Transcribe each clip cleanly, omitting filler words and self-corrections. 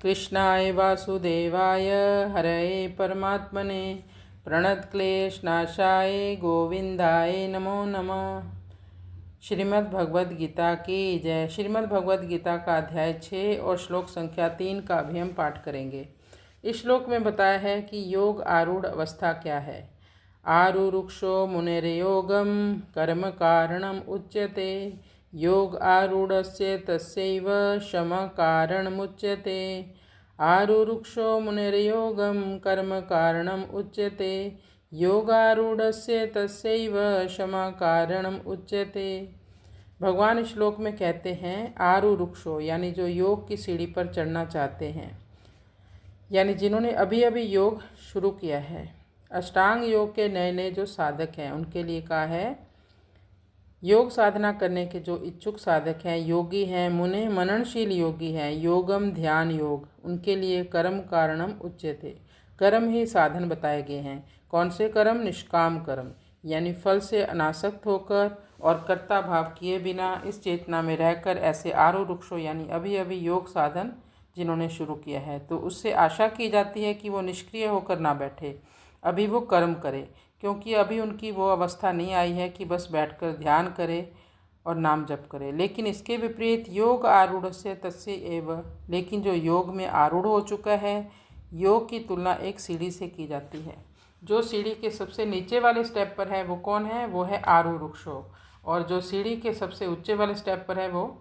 कृष्णाय वासुदेवाय हरये परमात्मने प्रणतक्लेशनाशाय गोविंदाय नमो नमः। श्रीमद् भगवद गीता की जय। श्रीमद् भगवद गीता का अध्याय 6 और श्लोक संख्या 3 का भी हम पाठ करेंगे। इस श्लोक में बताया है कि योग आरूढ़ अवस्था क्या है। आरुरुक्षो मुनिर्योगम कर्म कारणम उच्यते, योग आरूढ़स्य तस्यैव शम कारणमुच्यते। आरुरुक्षो मुनिर्योगम कर्म कारणम उच्यते, योगारूढ़स्य तस्यैव क्षमा कारणम उच्यते। भगवान इस श्लोक में कहते हैं आरुरुक्षो यानी जो योग की सीढ़ी पर चढ़ना चाहते हैं, यानी जिन्होंने अभी अभी योग शुरू किया है, अष्टांग योग के नए नए जो साधक हैं उनके लिए कहा है। योग साधना करने के जो इच्छुक साधक हैं, योगी हैं, मुने मननशील योगी हैं, योगम ध्यान योग, उनके लिए कर्म कारणम उच्यते, कर्म ही साधन बताए गए हैं। कौन से कर्म? निष्काम कर्म, यानी फल से अनासक्त होकर और कर्ता भाव किए बिना इस चेतना में रहकर ऐसे आरुरुक्षों यानी अभी अभी योग साधन जिन्होंने शुरू किया है, तो उससे आशा की जाती है कि वो निष्क्रिय होकर ना बैठे, अभी वो कर्म करे, क्योंकि अभी उनकी वो अवस्था नहीं आई है कि बस बैठकर ध्यान करे और नाम जप करे। लेकिन इसके विपरीत योग आरूढ़ से तस्य एव, लेकिन जो योग में आरूढ़ हो चुका है, योग की तुलना एक सीढ़ी से की जाती है। जो सीढ़ी के सबसे नीचे वाले स्टेप पर है वो कौन है? वो है आरुरुक्षो। और जो सीढ़ी के सबसे ऊंचे वाले स्टेप पर है वो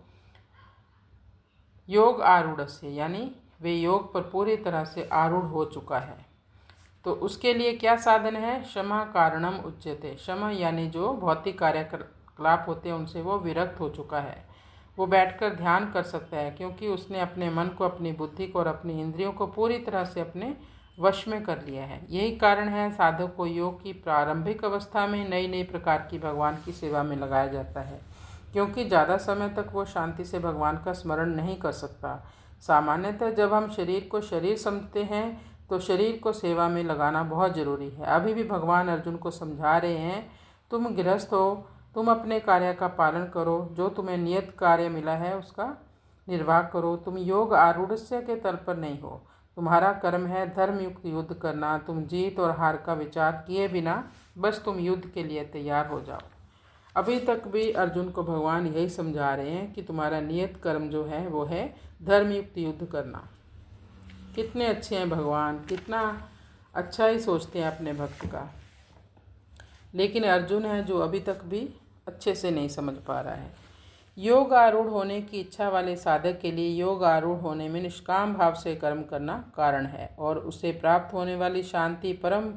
योग आरूढ़ से, यानी वे योग पर पूरी तरह से आरूढ़ हो चुका है। तो उसके लिए क्या साधन है? क्षमा कारणम उच्यते। क्षमा यानी जो भौतिक कार्यकलाप होते हैं उनसे वो विरक्त हो चुका है, वो बैठकर ध्यान कर सकता है, क्योंकि उसने अपने मन को, अपनी बुद्धि को और अपनी इंद्रियों को पूरी तरह से अपने वश में कर लिया है। यही कारण है साधक को योग की प्रारंभिक अवस्था में नई नई प्रकार की भगवान की सेवा में लगाया जाता है, क्योंकि ज़्यादा समय तक वो शांति से भगवान का स्मरण नहीं कर सकता। सामान्यतः जब हम शरीर को शरीर समझते हैं तो शरीर को सेवा में लगाना बहुत ज़रूरी है। अभी भी भगवान अर्जुन को समझा रहे हैं, तुम गृहस्थ हो, तुम अपने कार्य का पालन करो, जो तुम्हें नियत कार्य मिला है उसका निर्वाह करो। तुम योग आरूढ़स्य के तल पर नहीं हो, तुम्हारा कर्म है धर्मयुक्त युद्ध करना। तुम जीत और हार का विचार किए बिना बस तुम युद्ध के लिए तैयार हो जाओ। अभी तक भी अर्जुन को भगवान यही समझा रहे हैं कि तुम्हारा नियत कर्म जो है वो है धर्मयुक्त युद्ध करना। कितने अच्छे हैं भगवान, कितना अच्छा ही सोचते हैं अपने भक्त का। लेकिन अर्जुन है जो अभी तक भी अच्छे से नहीं समझ पा रहा है। योग आरूढ़ होने की इच्छा वाले साधक के लिए योग आरूढ़ होने में निष्काम भाव से कर्म करना कारण है, और उससे प्राप्त होने वाली शांति परम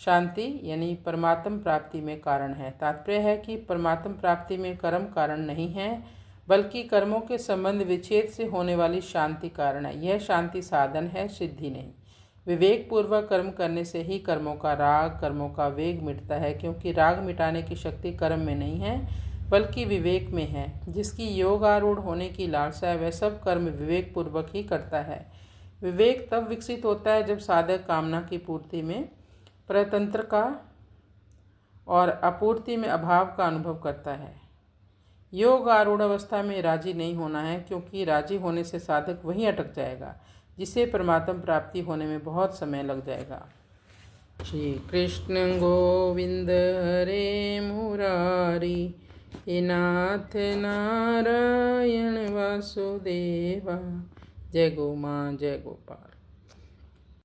शांति यानी परमात्म प्राप्ति में कारण है। तात्पर्य है कि परमात्म प्राप्ति में कर्म कारण नहीं है, बल्कि कर्मों के संबंध विच्छेद से होने वाली शांति कारण है। यह शांति साधन है, सिद्धि नहीं। विवेक पूर्वक कर्म करने से ही कर्मों का राग, कर्मों का वेग मिटता है, क्योंकि राग मिटाने की शक्ति कर्म में नहीं है बल्कि विवेक में है। जिसकी योग आरूढ़ होने की लालसा है वह सब कर्म विवेक पूर्वक ही करता है। विवेक तब विकसित होता है जब साधक कामना की पूर्ति में परतंत्र का और अपूर्ति में अभाव का अनुभव करता है। योग आरूढ़ अवस्था में राजी नहीं होना है, क्योंकि राजी होने से साधक वहीं अटक जाएगा, जिससे परमात्म प्राप्ति होने में बहुत समय लग जाएगा। श्री कृष्ण गोविंद हरे मुरारी, हे नाथ नारायण वासुदेवा, जय गो माँ जय गोपाल।